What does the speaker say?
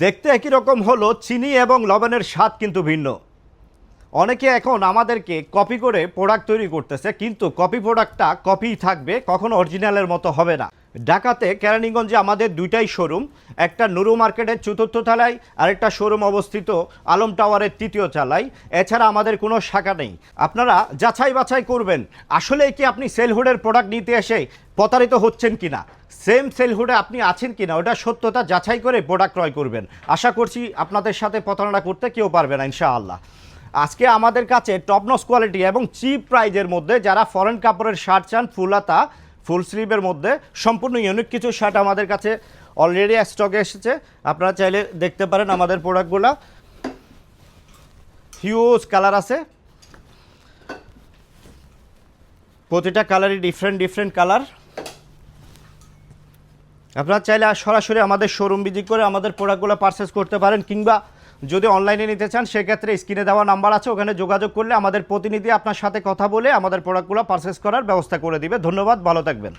দেখতে একই রকম হলো, চিনি এবং লবণের স্বাদ কিন্তু ভিন্ন। অনেকে এখন আমাদেরকে কপি করে প্রোডাক্ট তৈরি করতেছে, কিন্তু কপি প্রোডাক্টটা কপিই থাকবে, কখনো অরিজিনালের মতো হবে না। ঢাকাতে কেরানীগঞ্জে আমাদের দুইটাই শোরুম, একটা নুরু মার্কেটের চতুর্থ তলায়, আরেকটা শোরুম অবস্থিত আলম টাওয়ারের তৃতীয় তলায়। এছাড়া আমাদের কোনো শাখা নেই। আপনারা যাচাই বাছাই করবেন আসলে কি আপনি সেলহুডের প্রোডাক্ট নিতে এসে প্রতারিত হচ্ছেন কিনা, সেম সেলহুডে আপনি আছেন কিনা, ওটা সত্যতা যাচাই করে প্রোডাক্ট ক্রয় করবেন। আশা করছি আপনাদের সাথে প্রতারণা করতে কেউ পারবে না ইনশাআল্লাহ। আজকে আমাদের কাছে টপ নচ কোয়ালিটি এবং চিপ প্রাইজের মধ্যে যারা ফরেন কাপড়ের শার্ট চান, ফুলাতা ফুল স্লিভের মধ্যে সম্পূর্ণ ইউনিক কিছু শার্ট আমাদের কাছে অলরেডি স্টকে এসেছে। আপনারা চাইলে দেখতে পারেন আমাদের প্রোডাক্টগুলো। হিউজ কালার আছে, প্রতিটা কালারই ডিফারেন্ট কালার। আপনারা চাইলে সরাসরি আমাদের শোরুম ভিজিট করে আমাদের প্রোডাক্টগুলো পারচেস করতে পারেন, কিংবা যদি অনলাইনে নিতে চান সেক্ষেত্রে স্ক্রিনে দেওয়া নাম্বার আছে, ওখানে যোগাযোগ করলে আমাদের প্রতিনিধি আপনার সাথে কথা বলে আমাদের প্রোডাক্টগুলো পারচেস করার ব্যবস্থা করে দিবে। ধন্যবাদ, ভালো থাকবেন।